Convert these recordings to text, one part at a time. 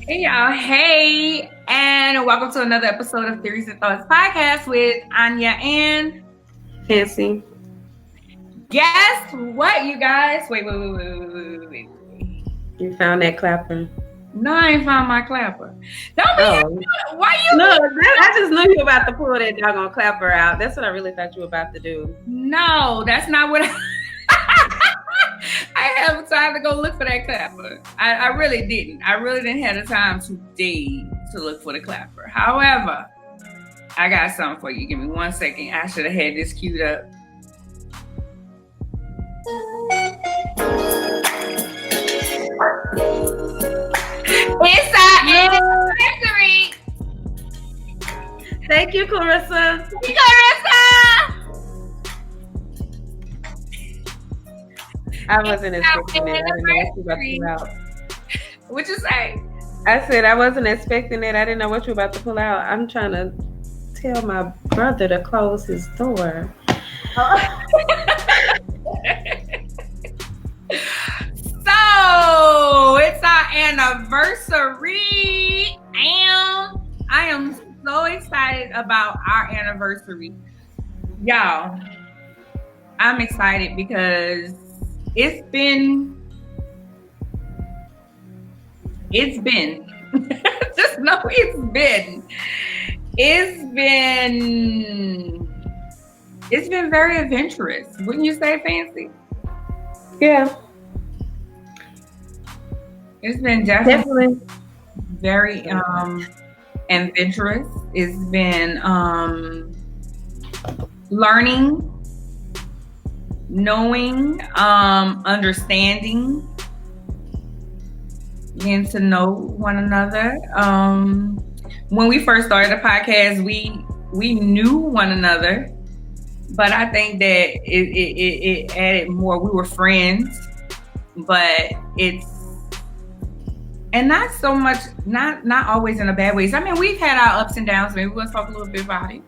Hey y'all, hey, and welcome to another episode of Theories and Thoughts podcast with Anya and Fancy. guess what, you guys? Wait. You found that clapper. No, I ain't found my clapper. Don't be why you No, I just knew you were about to pull that doggone clapper out. That's what I really thought you were about to do. No, that's not what I have time to go look for that clapper. I really didn't. I really didn't have the time today to look for the clapper. However, I got something for you. Give me 1 second. I should have had this queued up. It's our anniversary. Thank you, Clarissa. I wasn't expecting it. I didn't know what you were about to pull out. What'd you say? I said I wasn't expecting it. I didn't know what you were about to pull out. I'm trying to tell my brother to close his door. So it's our anniversary, and I am so excited about our anniversary, y'all. I'm excited because it's been just know it's been very adventurous, wouldn't you say, Fancy? Yeah. It's been definitely very adventurous. It's been learning, knowing, understanding, getting to know one another. When we first started the podcast, we knew one another, but I think that it added more. We were friends, but and not so much, not always in a bad way. I mean, we've had our ups and downs. Maybe we'll talk a little bit about it.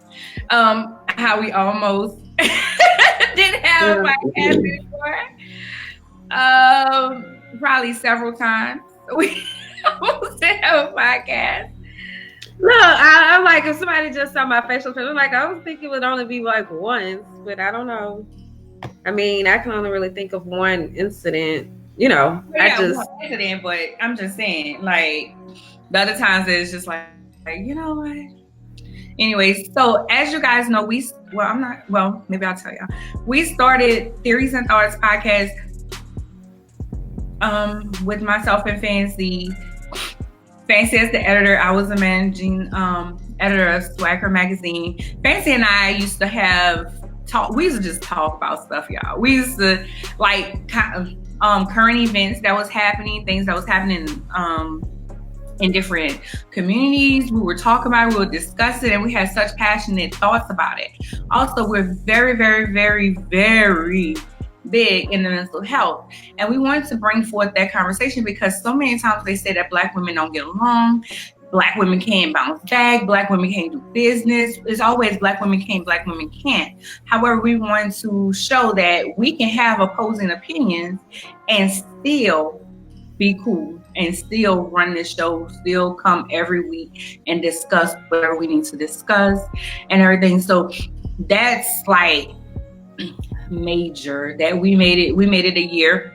How we almost didn't have a podcast before. Probably several times. We almost didn't have a podcast. Look, I'm like, if somebody just saw my facial expression, I'm like, I was thinking it would only be like once, but I don't know. I mean, I can only really think of one incident. You know, incident, but I'm just saying, like, the other times it's just like, you know what? Anyways, so as you guys know, maybe I'll tell y'all. We started Theories and Thoughts podcast with myself and Fancy. Fancy as the editor, I was the managing editor of Swagger magazine. Fancy and I used to we used to just talk about stuff, y'all. We used to like kind of current events that was happening, things that was happening in different communities. We would talk about it, we would discuss it, and we had such passionate thoughts about it. Also, we're very, very, very, very big in the mental health, and we wanted to bring forth that conversation because so many times they say that Black women don't get along, Black women can't bounce back, Black women can't do business. It's always Black women can't, Black women can't. However, we want to show that we can have opposing opinions and still be cool and still run this show, still come every week and discuss whatever we need to discuss and everything. So that's like major that we made it a year.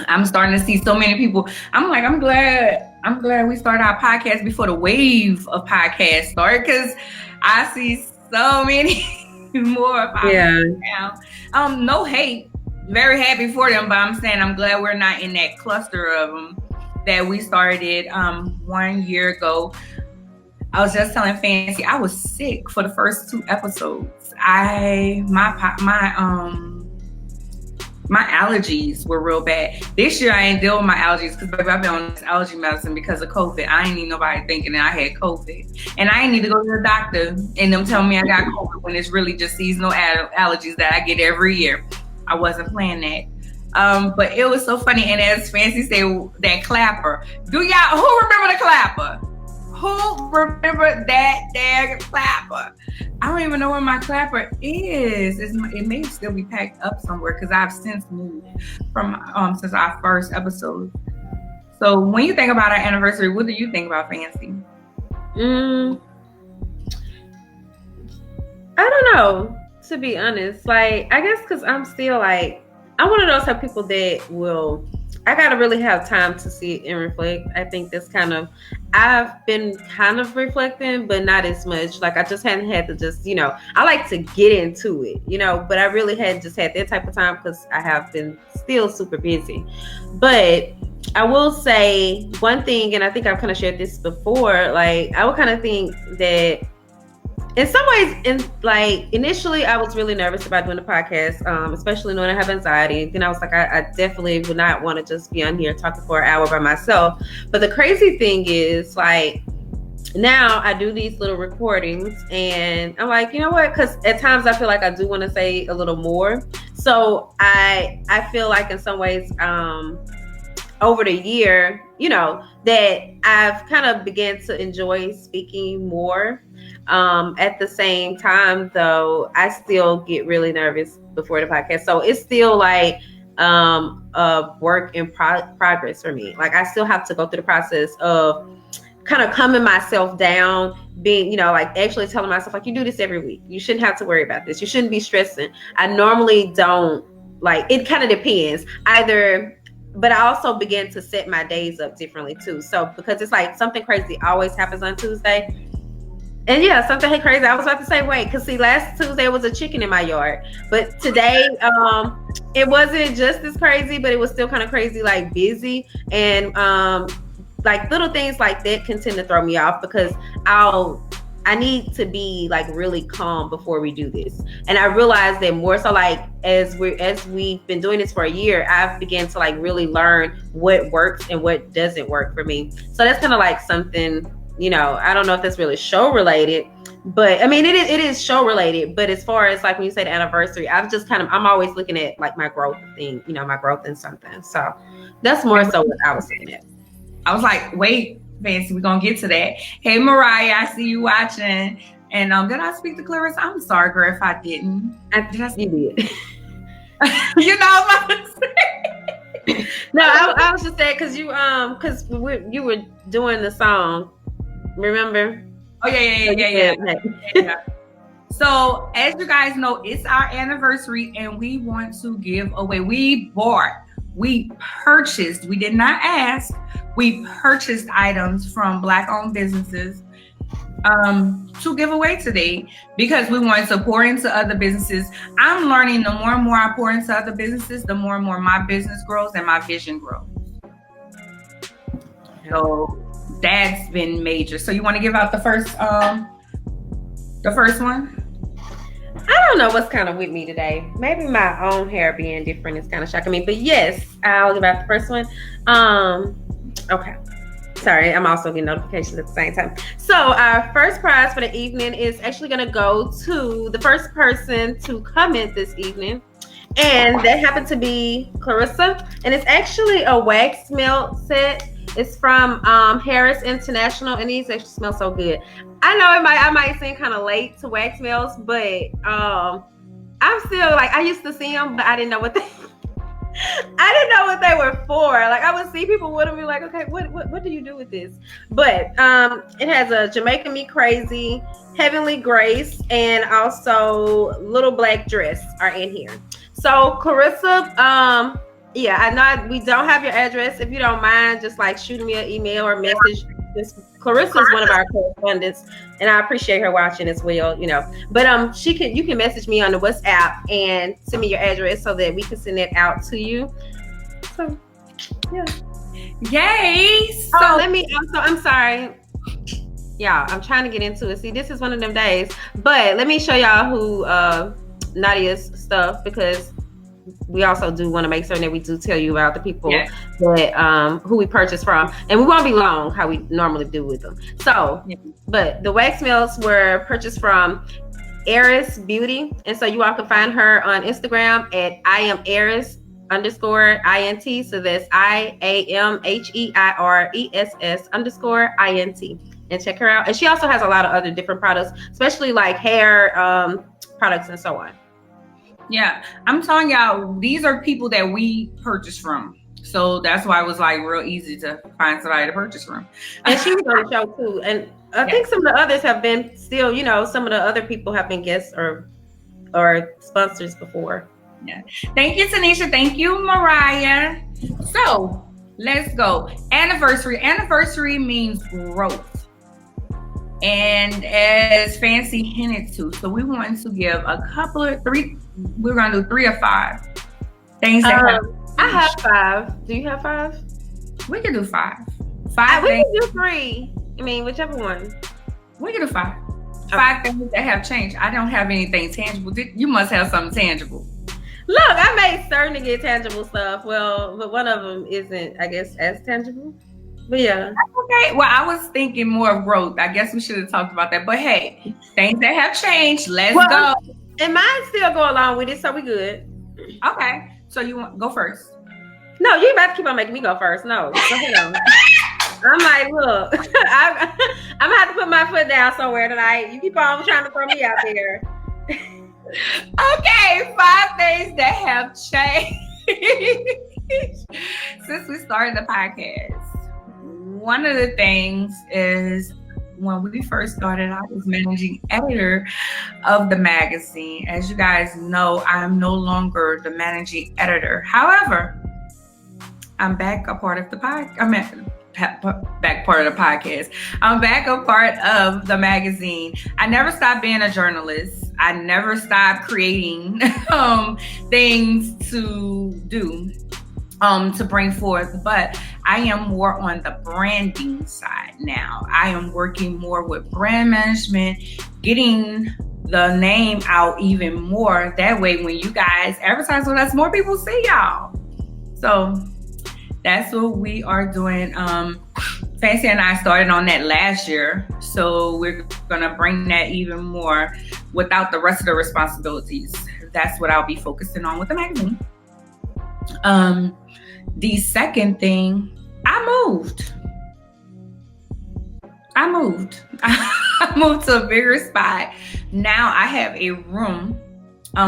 I'm starting to see so many people. I'm glad we started our podcast before the wave of podcasts started, because I see so many more podcasts now. No hate, very happy for them, but I'm saying I'm glad we're not in that cluster of them that we started 1 year ago. I was just telling Fancy I was sick for the first 2 episodes. My allergies were real bad. This year I ain't deal with my allergies because baby, I've been on this allergy medicine because of COVID. I ain't need nobody thinking that I had COVID. And I ain't need to go to the doctor and them tell me I got COVID when it's really just seasonal allergies that I get every year. I wasn't playing that. But it was so funny. And as Fancy said, that clapper. Who remember the clapper? Who remember that dang clapper? I don't even know where my clapper is. It may still be packed up somewhere because I've since moved from since our first episode. So when you think about our anniversary, what do you think about Fancy? I don't know, to be honest. Like, I guess because I'm still like, I'm one of those type of people that will, I gotta really have time to see it and reflect. I think that's kind of, I've been kind of reflecting, but not as much. Like, I just hadn't had to just, I like to get into it, but I really hadn't just had that type of time because I have been still super busy. But I will say one thing, and I think I've kind of shared this before, like, I would kind of think that in some ways, initially I was really nervous about doing the podcast, especially knowing I have anxiety. Then I was like, I definitely would not want to just be on here talking for an hour by myself. But the crazy thing is, like, now I do these little recordings and I'm like, you know what? Because at times I feel like I do want to say a little more. So I feel like in some ways, over the year, that I've kind of began to enjoy speaking more. At the same time, though, I still get really nervous before the podcast. So it's still like a work in progress for me. Like, I still have to go through the process of kind of calming myself down, being, like actually telling myself, like, you do this every week. You shouldn't have to worry about this. You shouldn't be stressing. I normally don't, like, it kind of depends. But I also began to set my days up differently too. So because it's like something crazy always happens on Tuesday. And yeah, something crazy. I was about to say, wait, because see, last Tuesday was a chicken in my yard. But today, it wasn't just as crazy, but it was still kind of crazy, like busy. And like little things like that can tend to throw me off because I need to be like really calm before we do this. And I realized that more so, like, as we've been doing this for a year, I've began to like really learn what works and what doesn't work for me. So that's kind of like something, I don't know if that's really show related, but I mean, it is show related. But as far as like when you say the anniversary, I'm always looking at like my growth thing, my growth in something. So that's more so what I was looking at. I was like, wait, Fancy, we're gonna get to that. Hey, Mariah, I see you watching. And did I speak to Clarissa? I'm sorry, girl, if I didn't. You did. No, I was just saying because you were doing the song. Remember? Oh yeah. So as you guys know, it's our anniversary, and we want to give away. We purchased. We did not ask. We purchased items from Black-owned businesses to give away today because we want to pour into other businesses. I'm learning the more and more I pour into other businesses, the more and more my business grows and my vision grows. So that's been major. So you want to give out the first one? I don't know what's kind of with me today. Maybe my own hair being different is kind of shocking me. But yes, I'll give out the first one. Okay. Sorry, I'm also getting notifications at the same time. So our first prize for the evening is actually going to go to the first person to comment this evening. And that happened to be Clarissa. And it's actually a wax melt set. It's from Harris International, and these actually smell so good. I know I might seem kind of late to wax melts, but I'm still like, I used to see them, but I didn't know what they were for. Like, I would see people with them and be like, okay, what do you do with this? But it has a Jamaica Me Crazy, Heavenly Grace, and also Little Black Dress are in here. So Clarissa, yeah, I know we don't have your address. If you don't mind, just like shooting me an email or message. Clarissa is one of our correspondents, and I appreciate her watching as well. But you can message me on the WhatsApp and send me your address so that we can send it out to you. So, yeah. Yay! So I'm sorry. Yeah, I'm trying to get into it. See, this is one of them days. But let me show y'all who Nadia's stuff, because we also do want to make certain that we do tell you about the people that who we purchased from, and we won't be long how we normally do with them. So, but the wax melts were purchased from Eris Beauty, and so you all can find her on Instagram at @IamEris_INT. So that's IAMHEIRESS_INT, and check her out. And she also has a lot of other different products, especially like hair products and so on. Yeah, I'm telling y'all, these are people that we purchased from. So that's why it was like real easy to find somebody to purchase from. And she was on the show too. And I think some of the others have been still, some of the other people have been guests or sponsors before. Yeah. Thank you, Tanisha. Thank you, Mariah. So let's go. Anniversary. Anniversary means growth. And as Fancy hinted to, so we want to give a couple of three. We're going to do 3 or 5 things that happen. I have 5. Do you have 5? We can do 5. 5 we things. can do 3. I mean, whichever one. We can do 5. 5 things that have changed. I don't have anything tangible. You must have something tangible. Look, I made certain to get tangible stuff. Well, but one of them isn't, I guess, as tangible. But yeah. Okay. Well, I was thinking more of growth. I guess we should have talked about that. But hey, things that have changed. Let's go. And mine still go along with it, so we good. Okay. So you want go first? No, you about to keep on making me go first. No, go ahead on. I'm like, look, I'm gonna have to put my foot down somewhere tonight. You keep on trying to throw me out there. Okay, 5 things that have changed since we started the podcast. One of the things is when we first started, I was managing editor of the magazine. As you guys know, I'm no longer the managing editor. However, I'm back a part of the podcast. Back part of the podcast. I'm back a part of the magazine. I never stopped being a journalist. I never stopped creating things to do, to bring forth, but I am more on the branding side now. I am working more with brand management, getting the name out even more. That way, when you guys advertise with us, more people see y'all. So that's what we are doing. Fancy and I started on that last year, so we're gonna bring that even more without the rest of the responsibilities. That's what I'll be focusing on with the magazine. The second thing, I moved. I moved to a bigger spot. Now I have a room.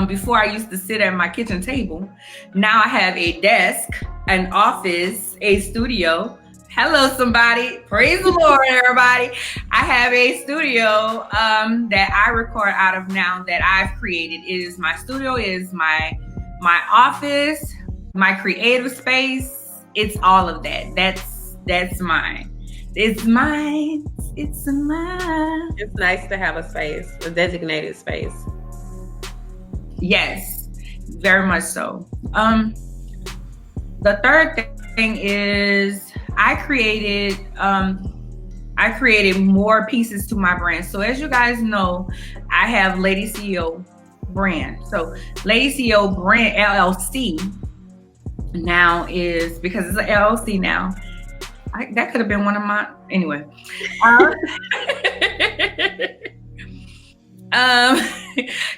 Before I used to sit at my kitchen table. Now I have a desk, an office, a studio. Hello, somebody. Praise the Lord, everybody. I have a studio that I record out of now that I've created. It is my studio, it is my office, my creative space. It's all of that. That's mine. It's mine. It's mine. It's nice to have a space, a designated space. Yes, very much so. The third thing is I created more pieces to my brand. So as you guys know, I have Lady CEO brand. So Lady CEO brand LLC now is, because it's an LLC now. That could have been one of my, anyway.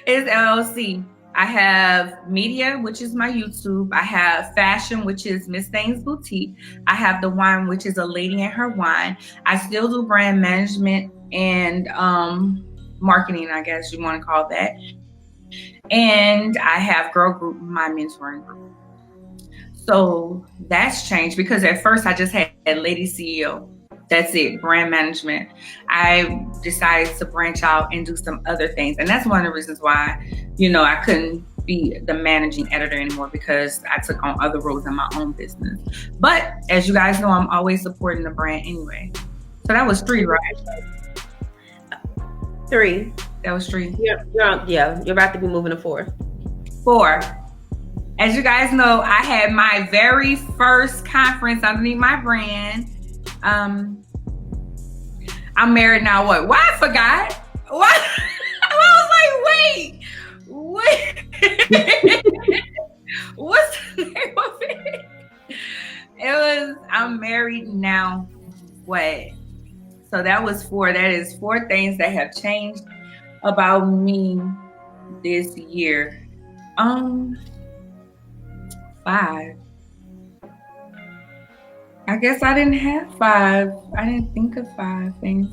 It's LLC. I have media, which is my YouTube. I have fashion, which is Miss Things Boutique. I have the wine, which is A Lady and Her Wine. I still do brand management and marketing, I guess you want to call that. And I have Girl Group, my mentoring group. So that's changed because at first I just had Lady CEO. That's it, brand management. I decided to branch out and do some other things. And that's one of the reasons why, I couldn't be the managing editor anymore, because I took on other roles in my own business. But as you guys know, I'm always supporting the brand anyway. So that was 3, right? 3. That was 3. You're about to be moving to 4. 4. As you guys know, I had my very first conference underneath my brand. I'm married now. What? Why I forgot? What? I was like, wait. What's the name of it? It was, I'm married now. What? So that was 4. That is 4 things that have changed about me this year. 5. I guess I didn't have 5. I didn't think of 5 things.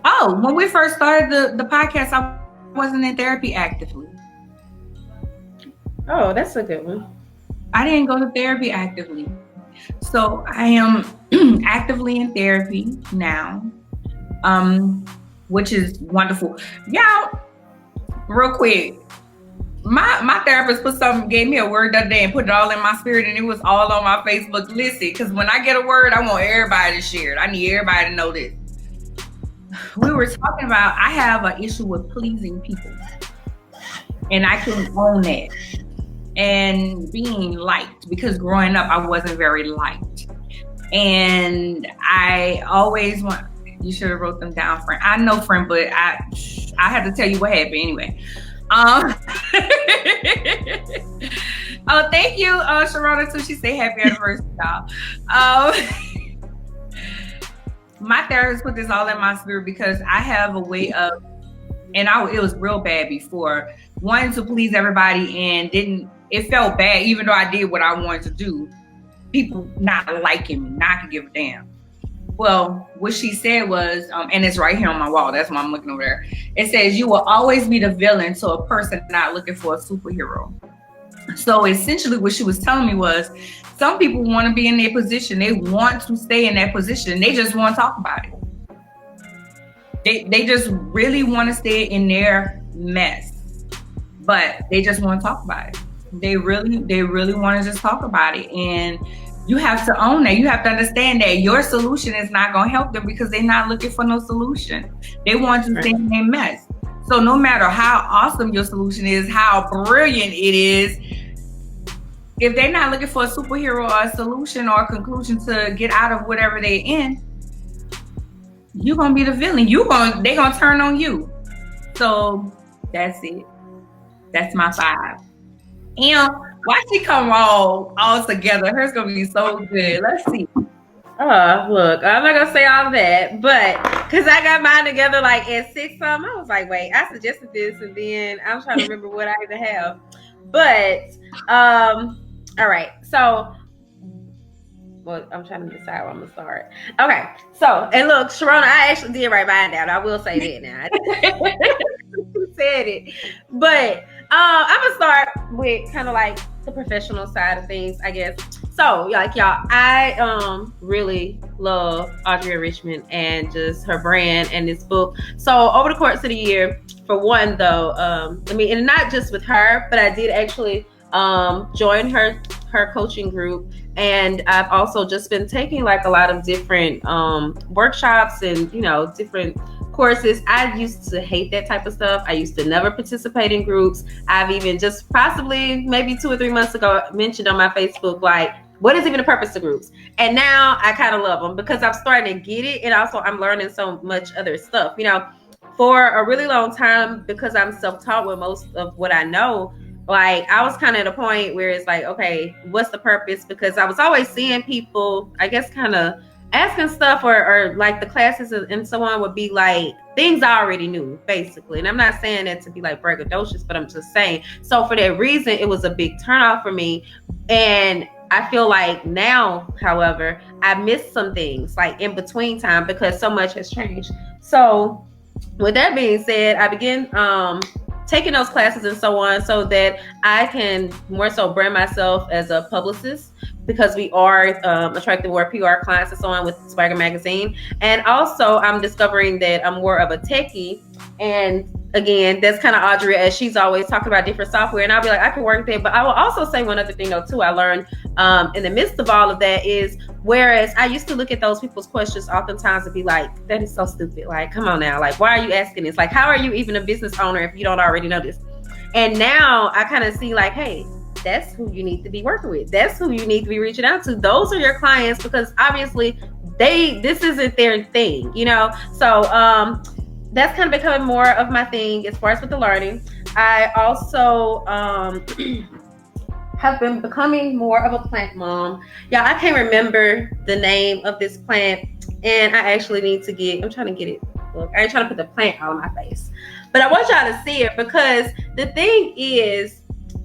Oh, when we first started the podcast, I wasn't in therapy actively. Oh, that's a good one. I didn't go to therapy actively. So I am actively in therapy now, which is wonderful. Y'all, real quick, my therapist gave me a word the other day and put it all in my spirit, and it was all on my Facebook. Listen, because when I get a word, I want everybody to share it. I need everybody to know this. We were talking about, I have an issue with pleasing people, and I can own that. And being liked, because growing up, I wasn't very liked. And I always want, you should have wrote them down, friend. I know, friend, but I have to tell you what happened anyway. Oh, thank you, Sharona, too. She said happy anniversary, y'all. My therapist put this all in my spirit because I have a way of, and it was real bad before, wanting to please everybody, and it felt bad even though I did what I wanted to do. People not liking me, not to give a damn. Well, what she said was, and it's right here on my wall, that's why I'm looking over there. It says, you will always be the villain to a person not looking for a superhero. So essentially what she was telling me was, some people want to be in their position. They want to stay in that position. They just want to talk about it. They just really want to stay in their mess, but they just want to talk about it. They really want to just talk about it. And you have to own that. You have to understand that your solution is not going to help them because they're not looking for no solution. They want to stay in their mess. So no matter how awesome your solution is, how brilliant it is, if they're not looking for a superhero or a solution or a conclusion to get out of whatever they're in, you're going to be the villain. They're going to turn on you. So that's it. That's my 5. And why she come all together? Hers going to be so good. Let's see. Look, I'm not gonna say all of that, but because I got mine together like at 6 something, I was like, wait, I suggested this, and then I'm trying to remember what I even have. But all right, so well, I'm trying to decide where I'm gonna start. Okay, so and look, Sharona, I actually did write mine down. I will say that now. You said it, but I'm gonna start with kind of like the professional side of things, I guess. So, like y'all, I really love Audrey Richmond and just her brand and this book. So over the course of the year, for one though, and not just with her, but I did actually join her coaching group, and I've also just been taking like a lot of different workshops and different courses. I used to hate that type of stuff. I used to never participate in groups. I've even just possibly maybe 2 or 3 months ago mentioned on my Facebook, like, what is even the purpose of groups? And now I kind of love them because I'm starting to get it. And also I'm learning so much other stuff, for a really long time, because I'm self-taught with most of what I know. Like I was kind of at a point where it's like, okay, what's the purpose? Because I was always seeing people, I guess, kind of asking stuff or like the classes and so on would be like things I already knew, basically. And I'm not saying that to be like braggadocious, but I'm just saying. So for that reason, it was a big turnoff for me. And I feel like now, however, I missed some things like in between time because so much has changed. So with that being said, I began taking those classes and so on so that I can more so brand myself as a publicist, because we are attracting more PR clients and so on with Swagger Magazine. And also I'm discovering that I'm more of a techie. And again, that's kind of Audrey, as she's always talking about different software. And I'll be like, I can work there. But I will also say one other thing though, too, I learned in the midst of all of that is, whereas I used to look at those people's questions oftentimes and be like, that is so stupid. Like, come on now. Like, why are you asking this? Like, how are you even a business owner if you don't already know this? And now I kind of see like, hey, that's who you need to be working with. That's who you need to be reaching out to. Those are your clients, because obviously this isn't their thing, So that's kind of becoming more of my thing as far as with the learning. I also have been becoming more of a plant mom. Yeah, I can't remember the name of this plant, and I actually need to I'm trying to get it. Look, I ain't trying to put the plant on my face, but I want y'all to see it, because the thing is,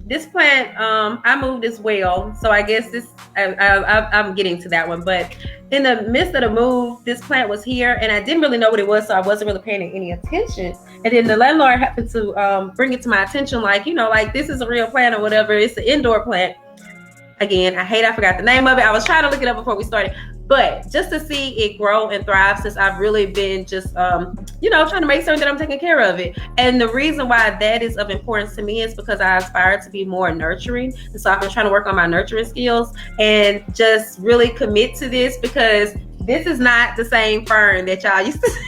this plant, I moved as well. So I guess I'm getting to that one. But in the midst of the move, this plant was here and I didn't really know what it was. So I wasn't really paying any attention. And then the landlord happened to bring it to my attention, like, like this is a real plant or whatever. It's an indoor plant. Again, I forgot the name of it. I was trying to look it up before we started, but just to see it grow and thrive since I've really been just, trying to make certain that I'm taking care of it. And the reason why that is of importance to me is because I aspire to be more nurturing. And so I've been trying to work on my nurturing skills and just really commit to this, because this is not the same fern that y'all used to see.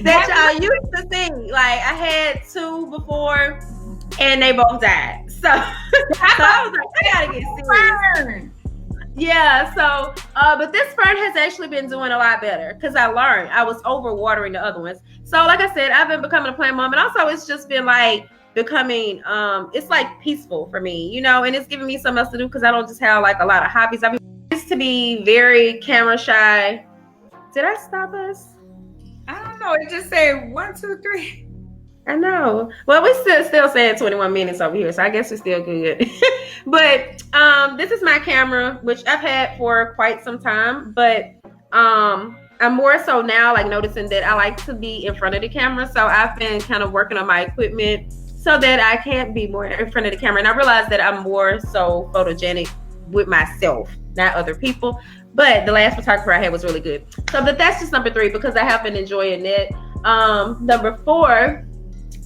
Like, I had 2 before and they both died. So I was like, I gotta get serious. Yeah, so but this fern has actually been doing a lot better because I learned I was overwatering the other ones. So like I said, I've been becoming a plant mom, and also it's just been like becoming it's like peaceful for me, and it's giving me something else to do because I don't just have like a lot of hobbies. I used to be very camera shy. Did I stop us? I don't know. It just said 1, 2, 3. I know. Well, we still saying 21 minutes over here, so I guess we're still good. But this is my camera, which I've had for quite some time. But I'm more so now like noticing that I like to be in front of the camera. So I've been kind of working on my equipment so that I can be more in front of the camera. And I realized that I'm more so photogenic with myself, not other people. But the last photographer I had was really good. So that's just number 3 because I have been enjoying it. Number 4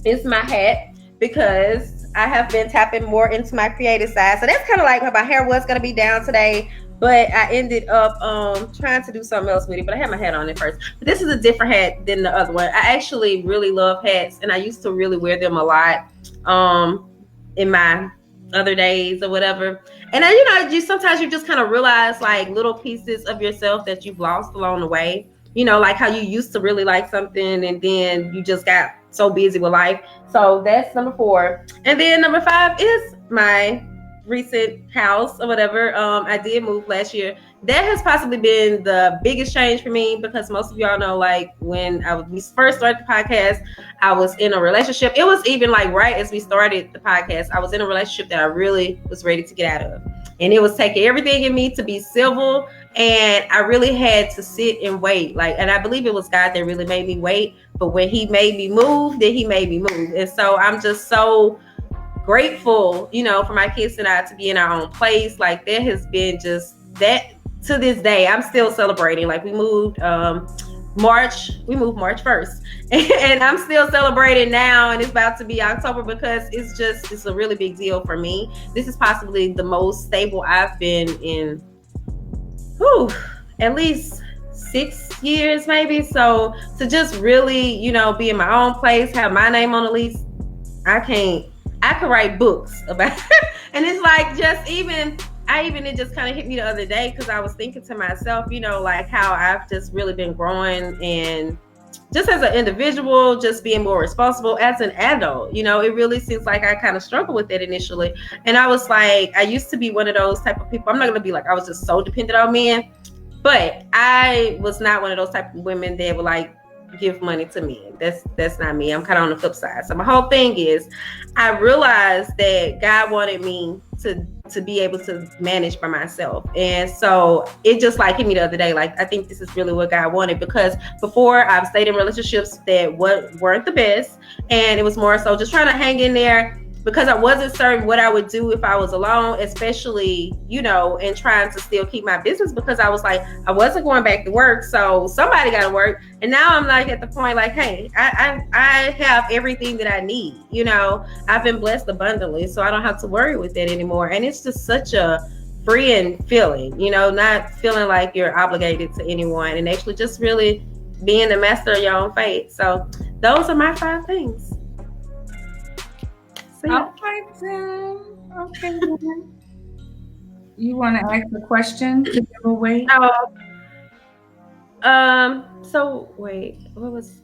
is my hat, because I have been tapping more into my creative side. So that's kind of like my hair was going to be down today, but I ended up trying to do something else with it. But I had my hat on it first. But this is a different hat than the other one. I actually really love hats, and I used to really wear them a lot in my other days or whatever. And then, sometimes you just kind of realize like little pieces of yourself that you've lost along the way. Like how you used to really like something and then you just got so busy with life. So that's number 4. And then number 5 is my recent house or whatever. I did move last year. That has possibly been the biggest change for me, because most of y'all know, like when we first started the podcast, I was in a relationship. It was even like right as we started the podcast, I was in a relationship that I really was ready to get out of. And it was taking everything in me to be civil. And I really had to sit and wait. And I believe it was God that really made me wait. But when he made me move, then he made me move. And so I'm just so grateful, for my kids and I to be in our own place. Like, there has been just that to this day. I'm still celebrating. Like, we moved March 1st. And I'm still celebrating now, and it's about to be October, because it's a really big deal for me. This is possibly the most stable I've been in at least 6 years maybe. So to just really, be in my own place, have my name on the lease, I could write books about it. And it's like it just kind of hit me the other day, because I was thinking to myself, like how I've just really been growing, and just as an individual, just being more responsible as an adult. It really seems like I kind of struggled with it initially. And I was like, I used to be one of those type of people. I'm not going to be like, I was just so dependent on men, but I was not one of those type of women that would like give money to men. That's not me. I'm kind of on the flip side. So my whole thing is, I realized that God wanted me to be able to manage by myself. And so it just like hit me the other day. Like, I think this is really what God wanted, because before I've stayed in relationships that weren't the best. And it was more so just trying to hang in there, because I wasn't certain what I would do if I was alone, especially, and trying to still keep my business, because I was like, I wasn't going back to work. So somebody got to work. And now I'm like at the point like, hey, I have everything that I need. I've been blessed abundantly, so I don't have to worry with that anymore. And it's just such a freeing feeling, not feeling like you're obligated to anyone, and actually just really being the master of your own fate. So those are my 5 things. So, yeah. Okay. You want to ask a question to give away? So wait, what was?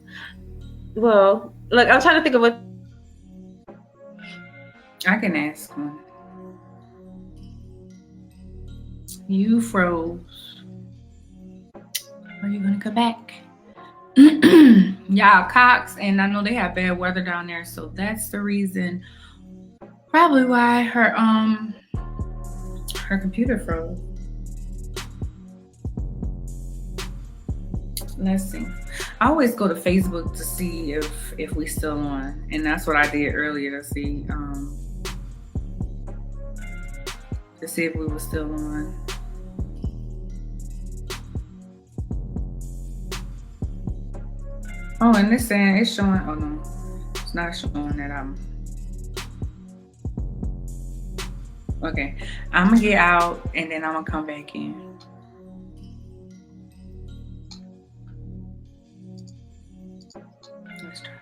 Well, look, I'm trying to think of what. I can ask one. You froze. Are you gonna come back? Y'all, Cox, and I know they have bad weather down there, so that's the reason. Probably why her computer froze. Let's see. I always go to Facebook to see if we still on, and that's what I did earlier to to see if we were still on. Oh, and this saying it's showing. Oh no, it's not showing that I'm. Okay, I'm gonna get out and then I'm gonna come back in. Let's try.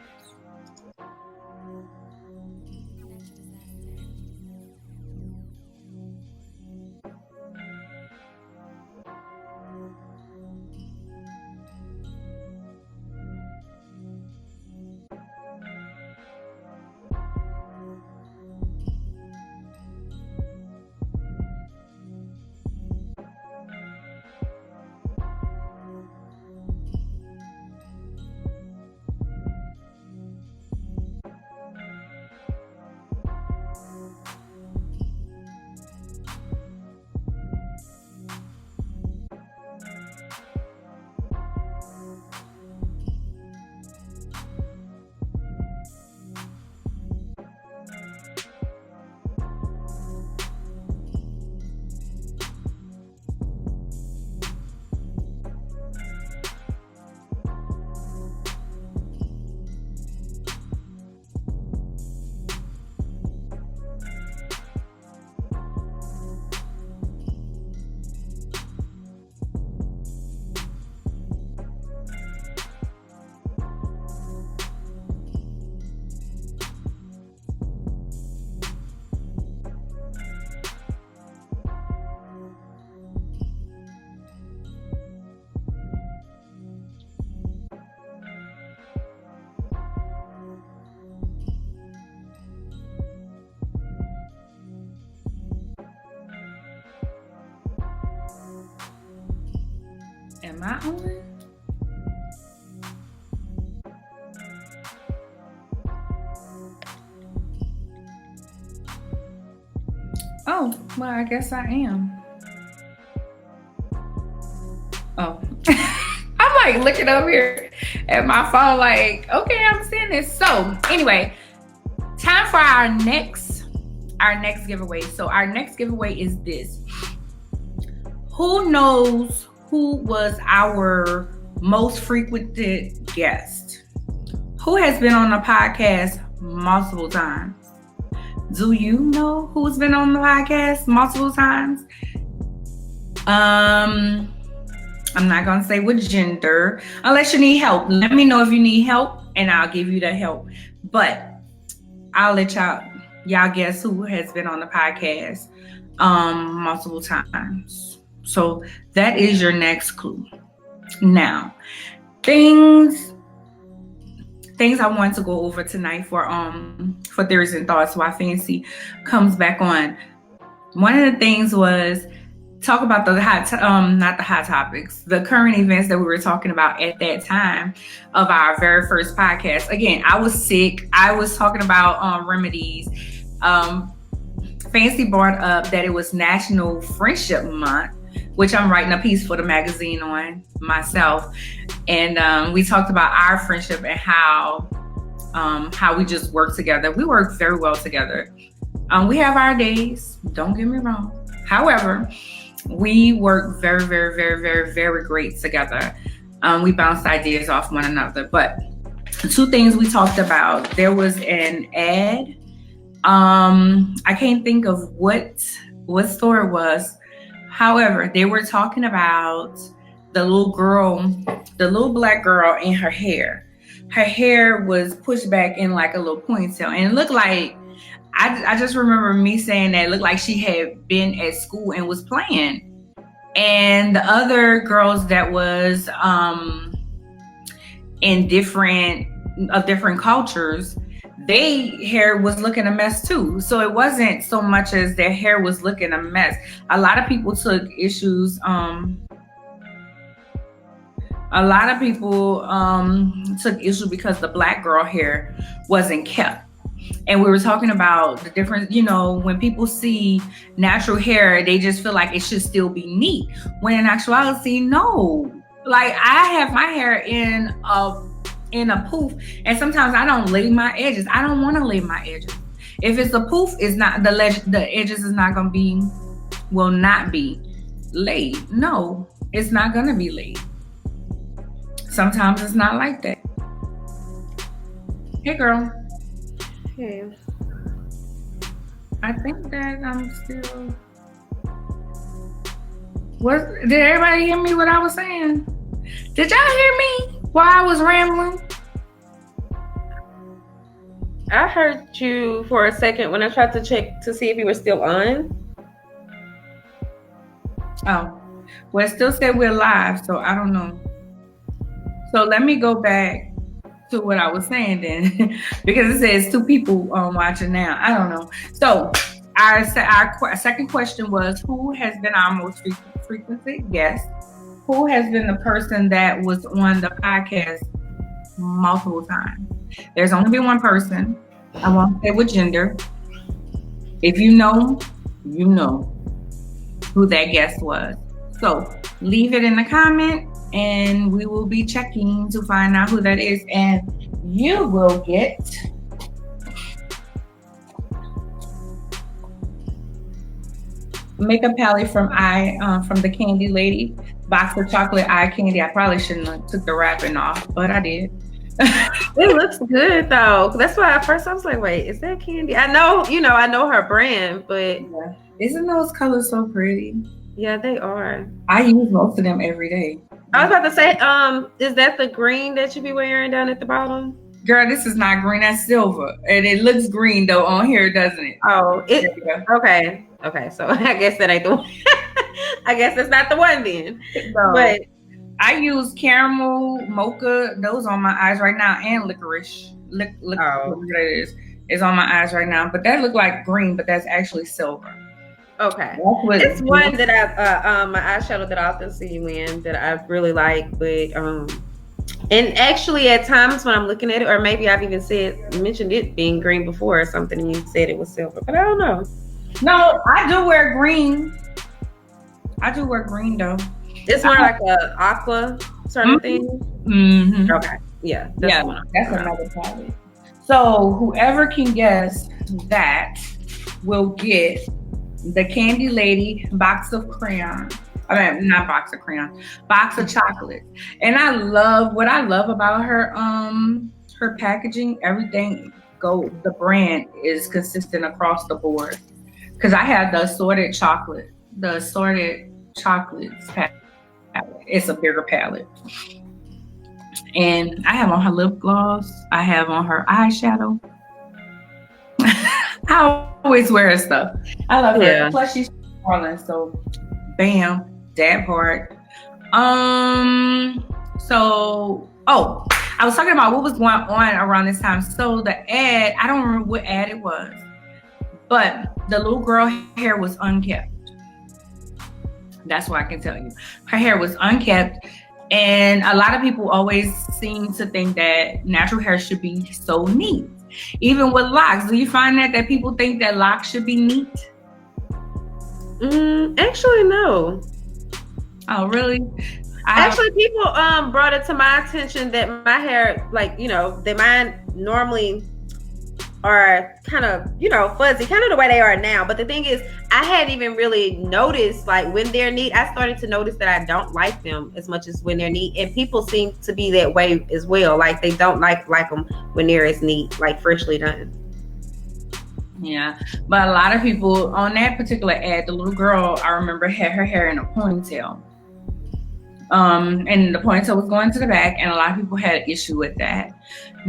Am I on? Oh, well, I guess I am. Oh. I'm like looking over here at my phone like, okay, I'm seeing this. So anyway, time for our next giveaway. So our next giveaway is this. Who knows who was our most frequented guest? Who has been on the podcast multiple times? Do you know who's been on the podcast multiple times? I'm not gonna say what gender, unless you need help. Let me know if you need help and I'll give you the help. But I'll let y'all guess who has been on the podcast multiple times. So that is your next clue. Now, things I want to go over tonight for Theories and Thoughts while Fancy comes back on. One of the things was talk about the not the hot topics, the current events that we were talking about at that time of our very first podcast. Again, I was sick. I was talking about remedies. Fancy brought up that it was National Friendship Month, which I'm writing a piece for the magazine on myself. And we talked about our friendship and how we just work together. We work very well together. We have our days, don't get me wrong. However, we work very, very, very, very, very great together. We bounced ideas off one another. But two things we talked about. There was an ad. I can't think of what store it was. However, they were talking about the little black girl and her hair. Her hair was pushed back in like a little ponytail. And it looked like, I just remember me saying that it looked like she had been at school and was playing. And the other girls that was in different cultures, their hair was looking a mess too. So it wasn't so much as their hair was looking a mess. A lot of people took issues. Took issue because the black girl hair wasn't kept. And we were talking about the difference, when people see natural hair, they just feel like it should still be neat. When in actuality, no. Like I have my hair in a poof, and sometimes I don't lay my edges. I don't want to lay my edges. If it's a poof, it's not the edges is not gonna be will not be laid. No, it's not going to be laid. Sometimes it's not like that. Hey, girl. Hey. I think that I'm still. Did everybody hear me what I was saying? Did y'all hear me while I was rambling? I heard you for a second when I tried to check to see if you were still on. Oh, well, it still said we're live, so I don't know. So let me go back to what I was saying then, because it says 2 people watching now. I don't know. So our second question was, who has been our most frequent guest? Who has been the person that was on the podcast multiple times? There's only been one person. I won't say what gender. If you know, you know who that guest was. So leave it in the comment and we will be checking to find out who that is. And you will get makeup palette from the Candy Lady, box of chocolate eye candy. I probably shouldn't have took the wrapping off, but I did. It looks good though. That's why at first I was like, wait, is that Candy? I know her brand, but yeah. Isn't those colors so pretty? Yeah, they are. I use most of them every day. I was about to say, is that the green that you be wearing down at the bottom? Girl, this is not green, that's silver. And it looks green though on here, doesn't it? Oh, okay. Okay, so I guess that ain't the one. I guess it's not the one then. No. But I use caramel, mocha, those on my eyes right now, and licorice. Look what that is. It's on my eyes right now. But that look like green, but that's actually silver. Okay. It's one that my eyeshadow that I often see you in that I really like, but and actually at times when I'm looking at it, or maybe I've even mentioned it being green before or something, and you said it was silver, but I don't know. No, I do wear green. I do wear green though. It's more like a aqua sort of thing. Mm-hmm. Okay. Yeah. That's another palette. So whoever can guess that will get the Candy Lady box of crayons. I mean, not box of crayons, box of chocolates. And what I love about her packaging, everything the brand is consistent across the board. Because I have the assorted chocolates palette. It's a bigger palette. And I have on her lip gloss. I have on her eyeshadow. I always wear her stuff. I love her. Plus she's darling, so bam, that part. I was talking about what was going on around this time. So the ad, I don't remember what ad it was, but the little girl hair was unkept. That's what I can tell you. Her hair was unkept. And a lot of people always seem to think that natural hair should be so neat. Even with locks. Do you find that people think that locks should be neat? Actually, no. Oh, really? Actually, people brought it to my attention that my hair, that mine normally are kind of, fuzzy, kind of the way they are now. But the thing is, I hadn't even really noticed, when they're neat. I started to notice that I don't like them as much as when they're neat. And people seem to be that way as well. Like, they don't like them when they're as neat, freshly done. Yeah. But a lot of people on that particular ad, the little girl, I remember, had her hair in a ponytail. And the ponytail was going to the back, and a lot of people had an issue with that.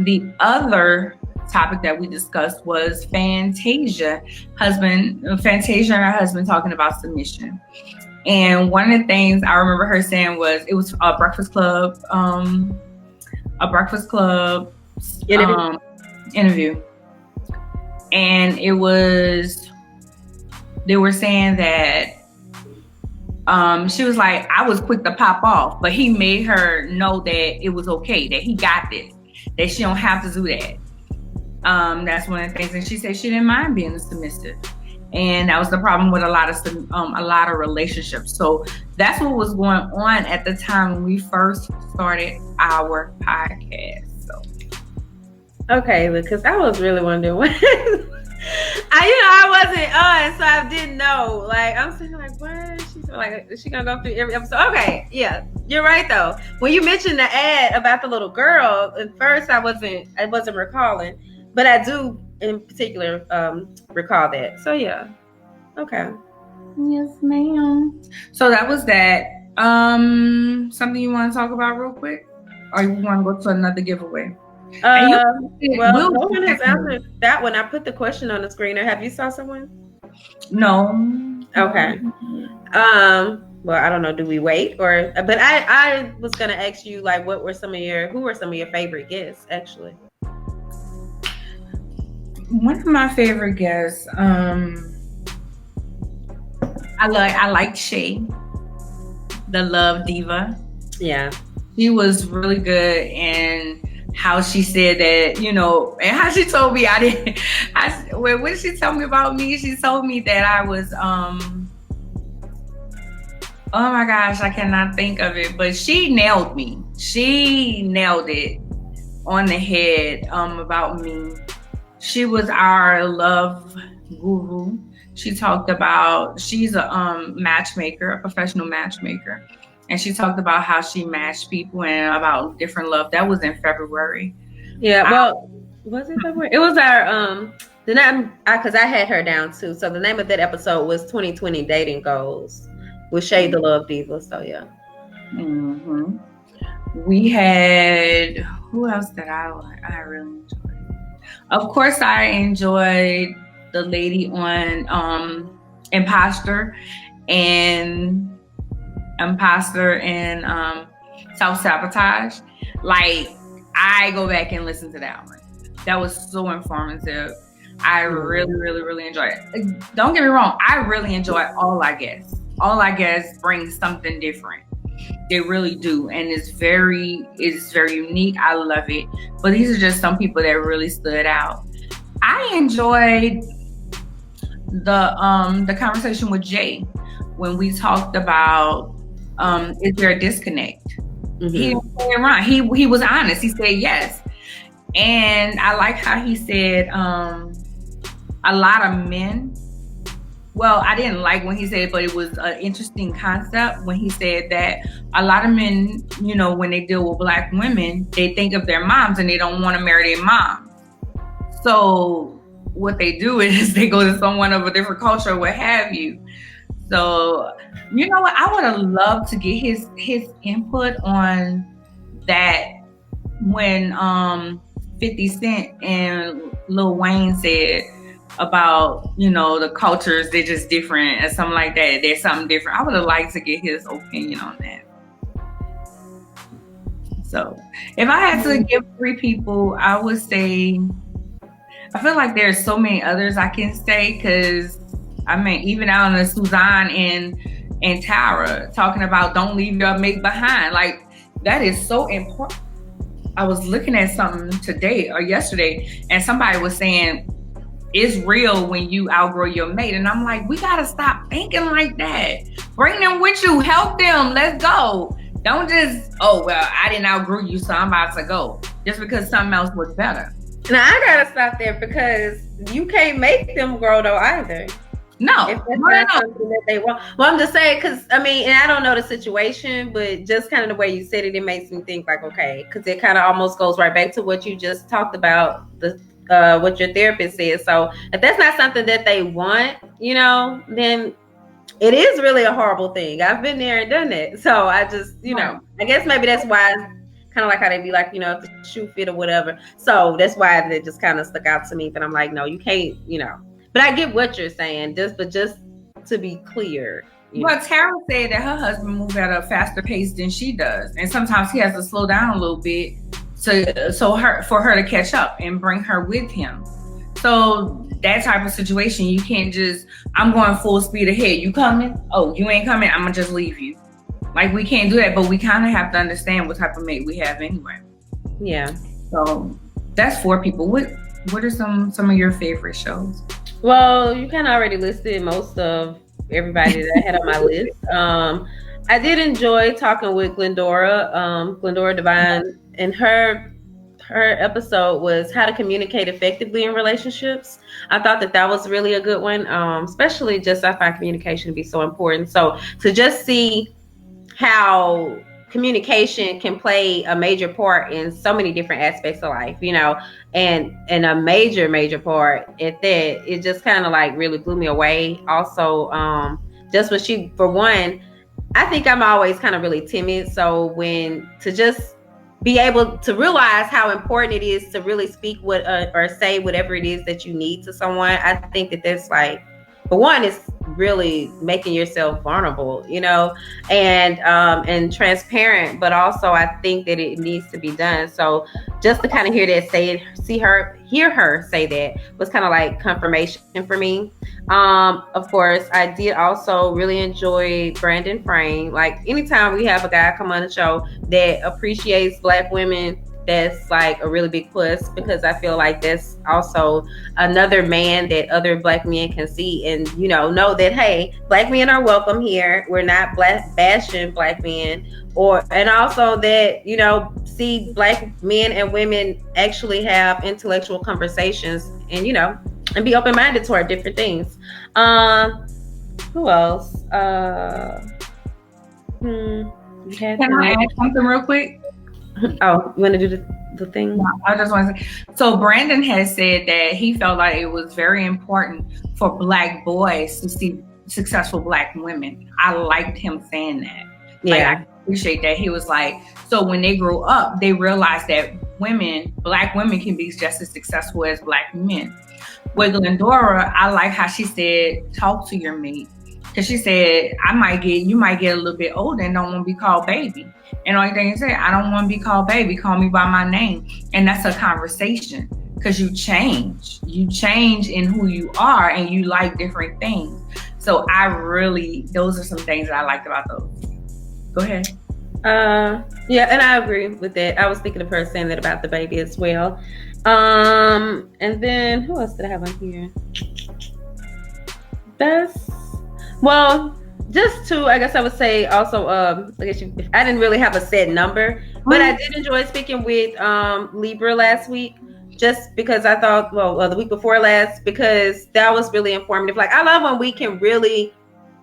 The other topic that we discussed was Fantasia and her husband talking about submission. And one of the things I remember her saying was, it was a Breakfast Club interview. And they were saying that she was like, I was quick to pop off, but he made her know that it was okay, that he got this, that she don't have to do that. That's one of the things. And she said she didn't mind being submissive. And that was the problem with a lot of relationships. So that's what was going on at the time when we first started our podcast. So. Okay, because I was really wondering I wasn't on, so I didn't know. Like, I'm sitting like, what? She's like, is she gonna go through every episode? Okay, yeah, you're right though. When you mentioned the ad about the little girl, at first I wasn't recalling, but I do in particular recall that. So yeah, okay. Yes, ma'am. So that was that. Something you want to talk about real quick, or you want to go to another giveaway? Well, no one has answered that one. I put the question on the screen. Have you saw someone? No. Okay. Well, I don't know. Do we wait or? But I was gonna ask you like, who were some of your favorite guests actually? One of my favorite guests. I like Shay, the Love Diva. Yeah. She was really good in how she said that, and how she told me when she told me about me, she told me that I was, oh my gosh, I cannot think of it, but she nailed me. She nailed it on the head about me. She was our love guru. She talked about, she's a matchmaker, a professional matchmaker. And she talked about how she matched people and about different love. That was in February. Yeah, well, was it February? It was our, because I had her down too. So the name of that episode was 2020 Dating Goals with Shay the Love Diva. So yeah. Mm-hmm. We had, who else did I really enjoy? Of course, I enjoyed the lady on Imposter and Self-Sabotage. Like, I go back and listen to that one. That was so informative. I really, really, really enjoyed it. Don't get me wrong, I really enjoy all our guests. All our guests bring something different. They really do, and it's very unique. I love it. But these are just some people that really stood out. I enjoyed the conversation with Jay when we talked about is there a disconnect? Mm-hmm. He didn't say it wrong. He was honest. He said yes, and I like how he said a lot of men. Well, I didn't like when he said it, but it was an interesting concept when he said that a lot of men, when they deal with Black women, they think of their moms and they don't want to marry their mom. So what they do is they go to someone of a different culture or what have you. So, you know what? I would have loved to get his input on that when 50 Cent and Lil Wayne said about, the cultures, they're just different and something like that. There's something different. I would have liked to get his opinion on that. So if I had to give 3 people, I would say, I feel like there's so many others I can say because even out on the Suzanne and Tara talking about don't leave your mate behind. Like, that is so important. I was looking at something today or yesterday and somebody was saying it's real when you outgrow your mate. And I'm like, we got to stop thinking like that. Bring them with you. Help them. Let's go. Don't just, I didn't outgrow you, so I'm about to go. Just because something else was better. Now, I got to stop there because you can't make them grow though either. No. If that's not something that they want. Well, I'm just saying, because, and I don't know the situation, but just kind of the way you said it makes me think like, okay, because it kind of almost goes right back to what you just talked about, what your therapist said. So if that's not something that they want, then it is really a horrible thing. I've been there and done that. So I just, I guess maybe that's why, kind of like how they be like, if the shoe fit or whatever. So that's why it just kind of stuck out to me. But I'm like, no, you can't, But I get what you're saying, just to be clear. Well, Tara said that her husband moves at a faster pace than she does. And sometimes he has to slow down a little bit for her to catch up and bring her with him. So that type of situation, you can't just, I'm going full speed ahead. You coming? Oh, you ain't coming? I'm going to just leave you. Like, we can't do that, but we kind of have to understand what type of mate we have anyway. Yeah. So that's 4 people. What are some of your favorite shows? Well, you kind of already listed most of everybody that I had on my list. I did enjoy talking with Glendora Divine, and her her episode was how to communicate effectively in relationships. I thought that was really a good one, especially just I find communication to be so important. So to just see how communication can play a major part in so many different aspects of life, and a major part at that, it just kind of like really blew me away. Also, just when she, for one, I think I'm always kind of really timid. So when to just be able to realize how important it is to really speak or say whatever it is that you need to someone, I think that's like, for one, it's really making yourself vulnerable, and transparent, but also I think that it needs to be done. So just to kind of hear her say that was kind of like confirmation for me. Of course, I did also really enjoy Brandon Frame. Like anytime we have a guy come on the show that appreciates Black women, that's like a really big plus, because I feel like that's also another man that other Black men can see and, know that, hey, Black men are welcome here. We're not bashing Black men, and also that, see Black men and women actually have intellectual conversations and, and be open-minded toward different things. Who else? Can I add something real quick? Oh, you want to do the thing? No, I just want to say, so Brandon has said that he felt like it was very important for Black boys to see successful Black women. I liked him saying that. Yeah. I appreciate that. He was like, so when they grow up, they realize that Black women can be just as successful as Black men. With Glendora, I like how she said, talk to your mate. Because she said, you might get a little bit older and don't want to be called baby. And the only thing you say, I don't want to be called baby. Call me by my name. And that's a conversation, because you change. You change in who you are, and you like different things. So those are some things that I liked about those. Go ahead. Yeah, and I agree with that. I was thinking of her saying that about the baby as well. And then who else did I have on here? Just two, I guess I would say also, I didn't really have a set number, but I did enjoy speaking with Libra last week, just because I thought, the week before last, because that was really informative. Like, I love when we can really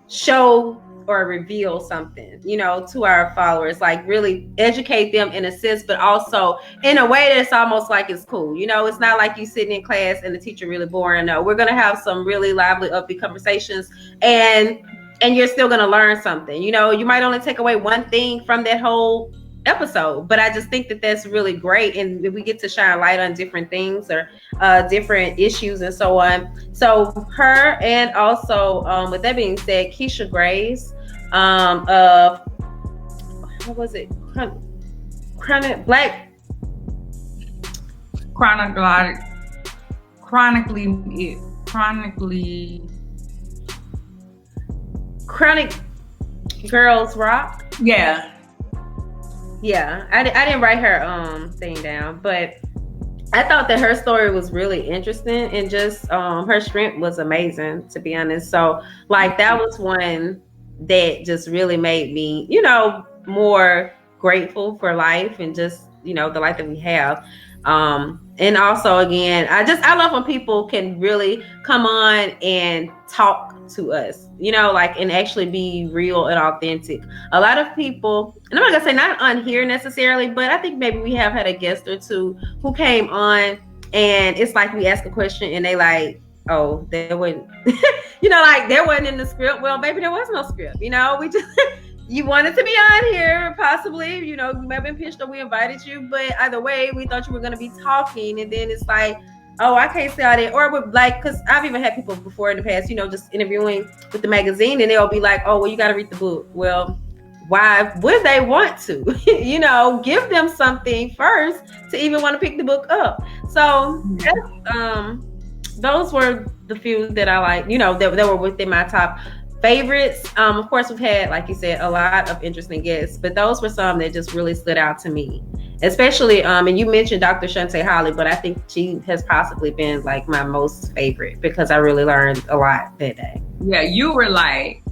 show or reveal something, to our followers, like really educate them in a sense, but also in a way that's almost like it's cool. It's not like you sitting in class and the teacher really boring. No, we're going to have some really lively, upbeat conversations, and you're still going to learn something. You might only take away one thing from that whole episode, but I just think that that's really great, and we get to shine light on different things or different issues and so on. So her, and also with that being said, Keisha Graves of what was it, Chronic Girls Rock. Yeah, I didn't write her thing down, but I thought that her story was really interesting, and just her strength was amazing, to be honest. So like that was one that just really made me, more grateful for life and just, the life that we have. And also, again, I love when people can really come on and talk to us, and actually be real and authentic. A lot of people, and I'm not gonna say not on here necessarily, but I think maybe we have had a guest or two who came on, and it's like we ask a question and they like, oh, there wasn't, like there wasn't in the script. Well, maybe there was no script. We just you wanted to be on here, possibly. You may have been pitched or we invited you, but either way, we thought you were going to be talking, and then it's like, oh, I can't say all that. Or with because I've even had people before in the past, just interviewing with the magazine, and they'll be like, oh, well, you got to read the book. Well, why would they want to? Give them something first to even want to pick the book up. So those were the few that I like, that were within my top favorites. Of course, we've had, like you said, a lot of interesting guests, but those were some that just really stood out to me. Especially, and you mentioned Dr. Shante Holly, but I think she has possibly been like my most favorite, because I really learned a lot that day. Yeah, you were like...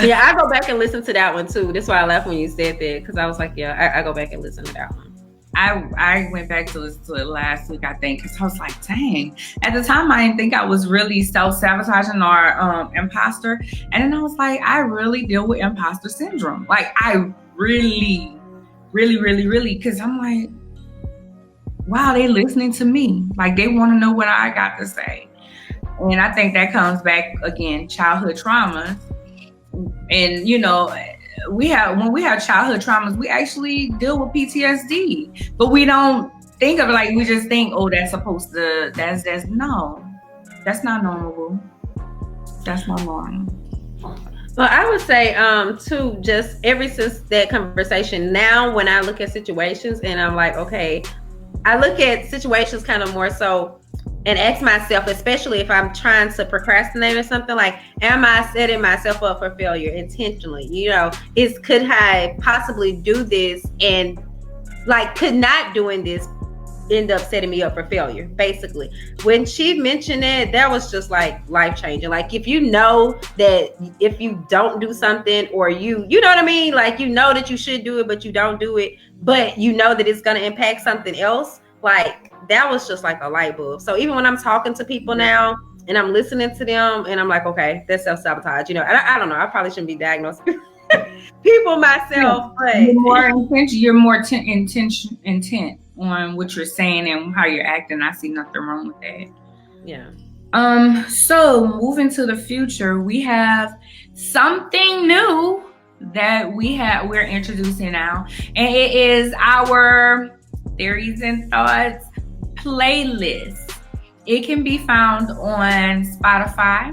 Yeah, I go back and listen to that one too. That's why I laughed when you said that, because I was like, yeah, I go back and listen to that one. I went back to listen to it last week, I think, because I was like, dang. At the time, I didn't think I was really self-sabotaging or imposter. And then I was like, I really deal with imposter syndrome. Like, I really, because I'm like, wow, they listening to me. Like, they want to know what I got to say. And I think that comes back, again, childhood traumas. And, when we have childhood traumas, we actually deal with PTSD, but we don't think of it like we just think, oh, that's no, that's not normal. That's not normal. Well, I would say, too, just ever since that conversation, now when I look at situations and I'm like, okay, I look at situations kind of more so and ask myself, especially if I'm trying to procrastinate or something, like, am I setting myself up for failure intentionally? Could I possibly do this, and like, could not doing this end up setting me up for failure? Basically, when she mentioned it, that was just like life changing. Like, if you know that if you don't do something, or you know what I mean, like, that you should do it but you don't do it, but that it's going to impact something else, like, that was just like a light bulb. So even when I'm talking to people now and I'm listening to them and I'm like, okay, that's self-sabotage, I don't know, I probably shouldn't be diagnosed people myself, but you're more intent on what you're saying and how you're acting. I see nothing wrong with that. Yeah. So moving to the future, we have something new that we're introducing now, and it is our Theories and Thoughts playlist. It can be found on Spotify.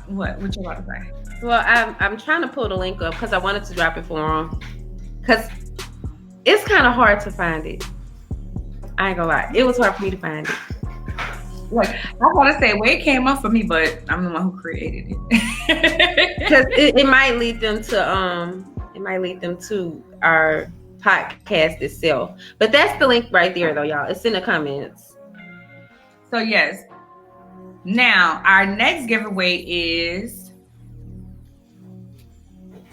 What you about to say? Well, I'm trying to pull the link up because I wanted to drop it for them, because it's kind of hard to find it. I ain't gonna lie, it was hard for me to find it. Like, I want to say where it came up for me, but I'm the one who created it. Because it might lead them to our podcast itself. But that's the link right there, though, y'all. It's in the comments. So yes. Now our next giveaway is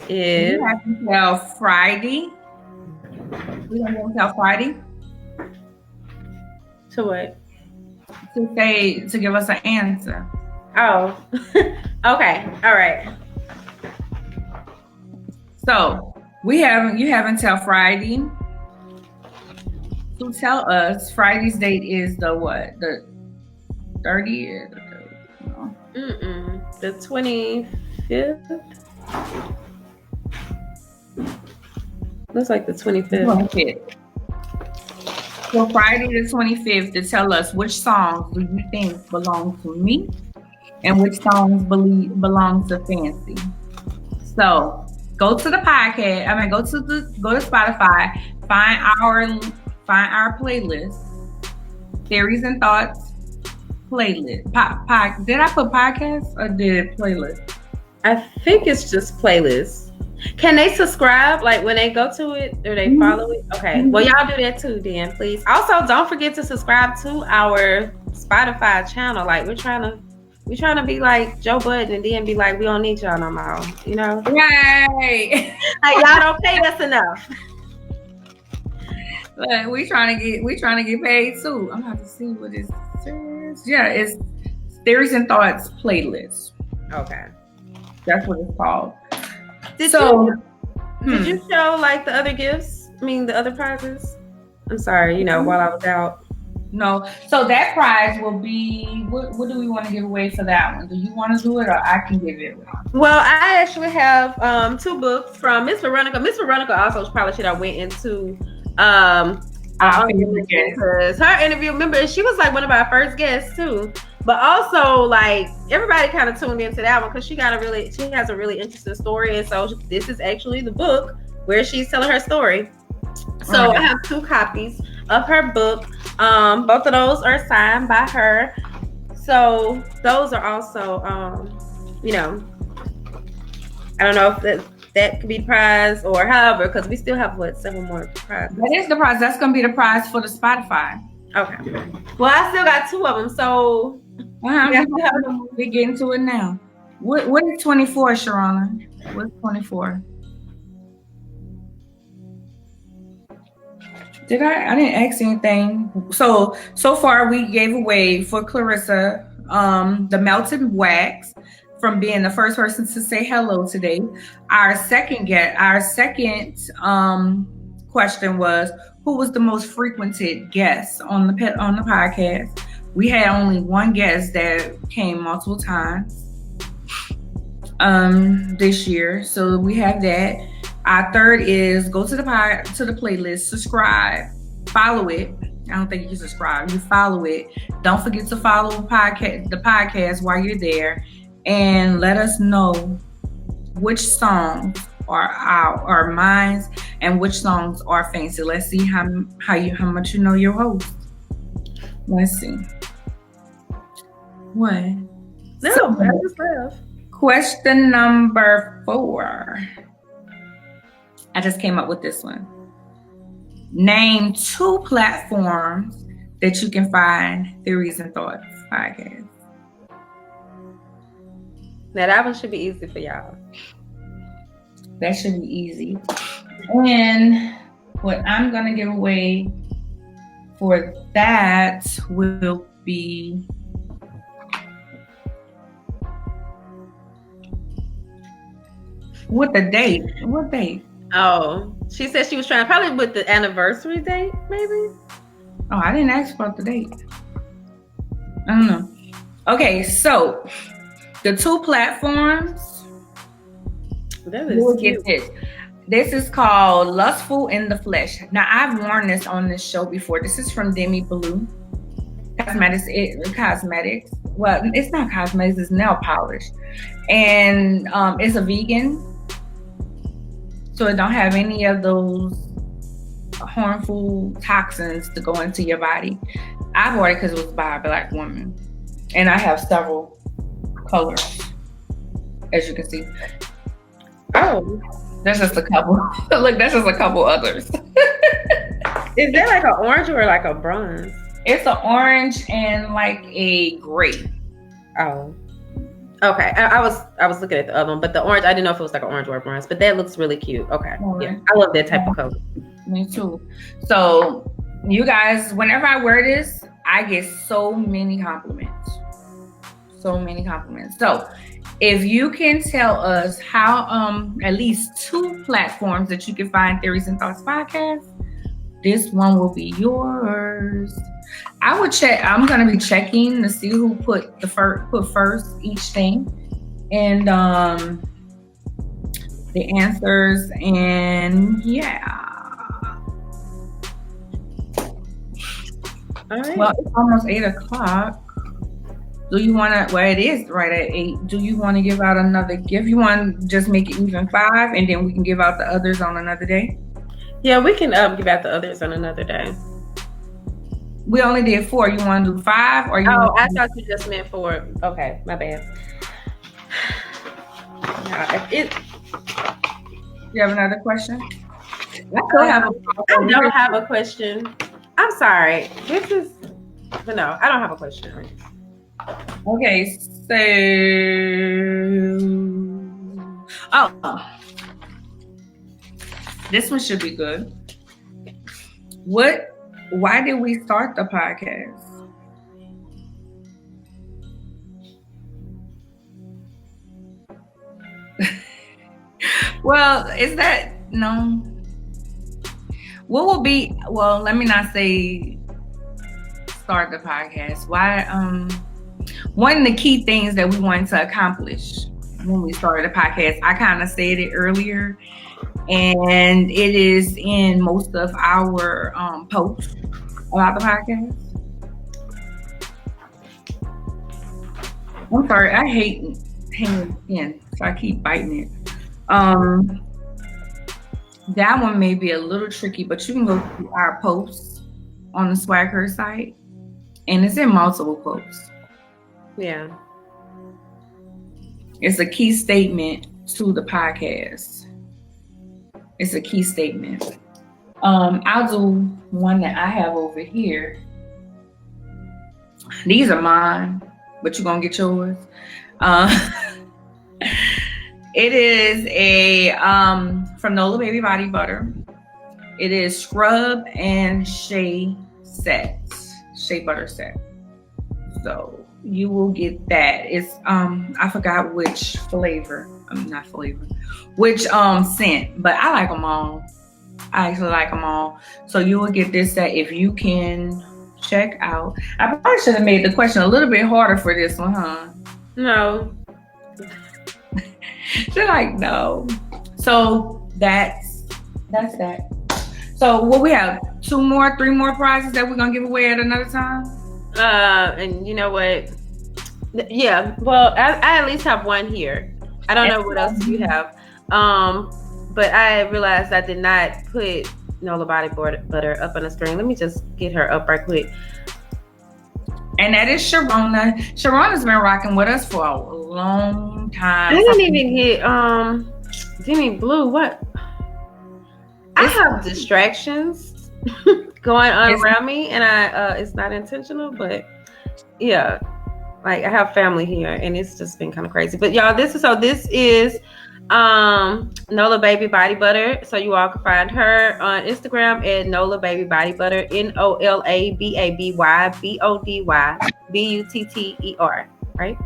we have until Friday. We don't have until Friday. To what? To give us an answer. Oh. Okay. All right. So you have until Friday to tell us. Friday's date is the what? The 30th? No. The 25th? Looks like the 25th. So Friday the 25th to tell us which songs do you think belong to me and which songs belong to Fancy. So go to the podcast. Go to Spotify. Find our playlist. Theories and Thoughts playlist. Did I put podcast or did playlist? I think it's just playlist. Can they subscribe, like, when they go to it, or they follow it? Okay. Well, y'all do that too, then, please. Also, don't forget to subscribe to our Spotify channel. Like, we're trying to be like Joe Budden and then be like, we don't need y'all no more. Right. Like, y'all don't pay us enough. But we trying to get paid too. I'm about to see what it says. Yeah, it's Theories and Thoughts playlist. Okay. That's what it's called. Did you show like the other gifts? I mean, the other prizes? I'm sorry, while I was out. No. So that prize will be, what do we want to give away for that one? Do you want to do it, or I can give it? Well, I actually have 2 books from Miss Veronica. Miss Veronica also probably should have went into our interview, because her interview, remember, she was like one of our first guests too. But also, like, everybody kind of tuned into that one because she has a really interesting story. And so this is actually the book where she's telling her story. So I have 2 copies of her book. Both of those are signed by her. So those are also, I don't know if that could be the prize or however, because we still have several more prizes. That is the prize. That's going to be the prize for the Spotify. Okay. Well, I still got 2 of them. So we get into it now. What is 24, Sharona? What's 24? Did I? I didn't ask anything. So far we gave away for Clarissa the melted wax from being the first person to say hello today. Our second question was, who was the most frequented guest on the podcast? We had only one guest that came multiple times this year, so we have that. Our third is go to the playlist, subscribe, follow it. I don't think you can subscribe. You follow it. Don't forget to follow the podcast while you're there, and let us know which songs are mine and which songs are Fancy. Let's see how much you know your host. Let's see. What? No, So, I just left. question number 4. I just came up with this one. Name 2 platforms that you can find Theories and Thoughts podcast. Now that one should be easy for y'all. That should be easy. And what I'm going to give away for that will be what date? Oh, she said she was trying probably with the anniversary date, maybe. Oh, I didn't ask about the date. I don't know. Okay, so the 2 platforms. That is cute. This is called Lustful in the Flesh. Now, I've worn this on this show before. This is from Demi Blue Cosmetics. Well, it's not cosmetics, it's nail polish. And it's a vegan. So it don't have any of those harmful toxins to go into your body. I bought it because it was by a Black woman. And I have several colors, as you can see. Oh. There's just a couple. Look, that's just a couple others. Is that like an orange or like a bronze? It's an orange and like a gray. Oh. Okay. I was looking at the other one, but the orange, I didn't know if it was like an orange or a bronze, but that looks really cute. Okay. Yeah. I love that type of color. Me too. So you guys, whenever I wear this, I get so many compliments. So if you can tell us how at least 2 platforms that you can find Theories and Thoughts podcast, this one will be yours. I would check. I'm gonna be checking to see who put first each thing, and the answers, and yeah. All right. Well, it's almost 8:00. Do you want to? Well, it is right at 8. Do you want to give out another gift? You want to just make it even 5, and then we can give out the others on another day? Yeah, we can give out the others on another day. We only did 4. You want to do 5, or you? Oh, I thought you just meant 4. Okay, my bad. You have another question? I don't have a question. I'm sorry. But no, I don't have a question. Okay, so this one should be good. Why did we start the podcast? Well, is that no? What will be? Well, let me not say start the podcast. Why? One of the key things that we wanted to accomplish when we started the podcast, I kind of said it earlier, and it is in most of our posts about the podcast. I'm sorry, I hate hanging in, so I keep biting it. That one may be a little tricky, but you can go to our posts on the Swagger site, and it's in multiple posts. Yeah. It's a key statement to the podcast. It's a key statement. I'll do one that I have over here. These are mine, but you're gonna get yours. It is a from Nola Baby Body Butter. It is scrub and shea butter set. So you will get that. It's I forgot which flavor. Not flavor. Which scent, but I like them all. I actually like them all. So you will get this set if you can check out. I probably should have made the question a little bit harder for this one, huh? No. She's like, no. So that's that. So what we have 3 more prizes that we're gonna give away at another time. And you know what? Yeah. Well, I at least have one here. I don't know what else you have. But I realized I did not put Nola body butter up on the screen. Let me just get her up right quick. And that is Sharona. Sharona's been rocking with us for a long time. I didn't even get Demi Blue. What? I have distractions going on around me, and it's not intentional, but yeah, like I have family here, and it's just been kind of crazy. But y'all, this is Nola Baby Body Butter. So you all can find her on Instagram at Nola Baby Body Butter, NOLABABYBODYBUTTER, right?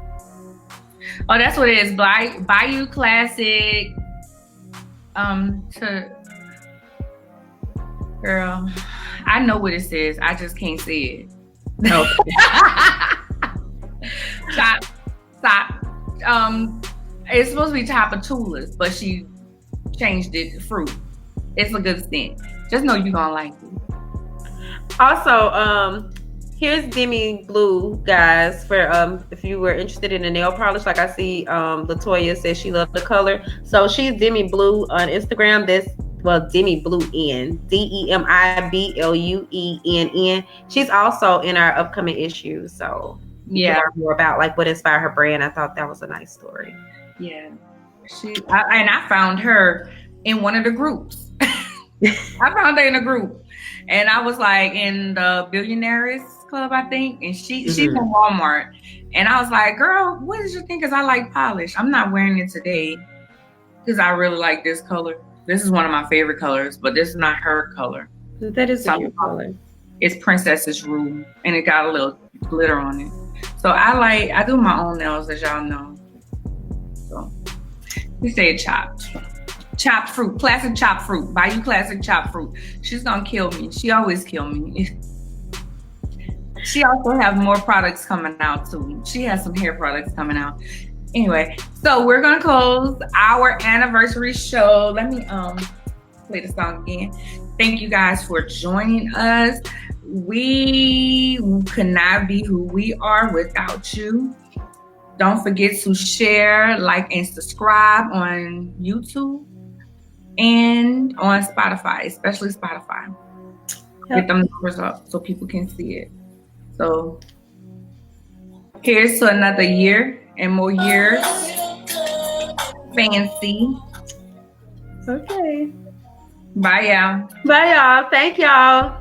Oh, that's what it is. Bayou Classic. Girl, I know what it says. I just can't say it. No. Stop. It's supposed to be Tapatulas, but she changed it to fruit. It's a good scent. Just know you're gonna like it. Also, here's Demi Blue, guys, for if you were interested in a nail polish. Like I see Latoya says she loved the color. So she's Demi Blue on Instagram. Demi Blue N, DEMIBLUENN. She's also in our upcoming issue. So yeah, learn more about like what inspired her brand. I thought that was a nice story. Yeah, I found her in one of the groups. I found her in a group, and I was like in the Billionaires Club, I think, and she's in Walmart, and I was like, "Girl, what did you think?" Because I like polish. I'm not wearing it today because I really like this color. This is one of my favorite colors, but this is not her color. That is a cute color. It's Princess's Rule, and it got a little glitter on it. So I do my own nails, as y'all know. So we say chopped fruit, classic chopped fruit. Bayou classic chopped fruit. She's gonna kill me. She always kill me. She also have more products coming out too. She has some hair products coming out. Anyway, so we're gonna close our anniversary show. Let me play the song again. Thank you guys for joining us. We could not be who we are without you. Don't forget to share, like, and subscribe on YouTube and on Spotify, especially Spotify. Get them numbers up so people can see it. So here's to another year and more years. Fancy. Okay. Bye, y'all. Bye, y'all. Thank y'all.